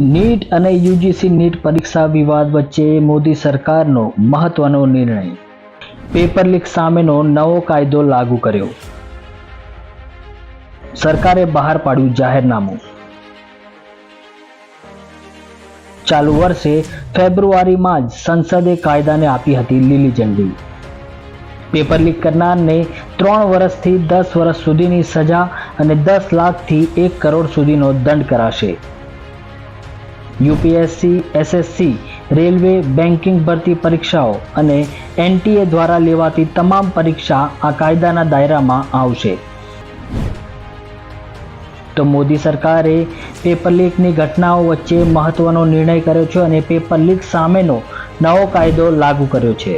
NEET અને UGC NEET પરીક્ષા વિવાદ વચ્ચે મોદી સરકારનો મહત્વનો નિર્ણય. પેપર લીક સામેનો નવો કાયદો લાગુ કર્યો. સરકારે બહાર પાડ્યું જાહેરનામું. ચાલુ વર્ષે ફેબ્રુઆરીમાં જ સંસદે કાયદાને આપી હતી લીલી ઝંડી. પેપર લીક કરનારને 3 વર્ષથી 10 વર્ષ સુધીની સજા અને 10 લાખથી 1 કરોડ સુધીનો દંડ કરાશે. યુપીએસસી, એસએસસી, રેલવે, બેન્કિંગ ભરતી પરીક્ષાઓ અને એનટીએ દ્વારા લેવાતી તમામ પરીક્ષા આ કાયદાના દાયરામાં આવશે. તો મોદી સરકારે પેપર લીકની ઘટનાઓ વચ્ચે મહત્વનો નિર્ણય કર્યો છે અને પેપર લીક સામેનો નવો કાયદો લાગુ કર્યો છે.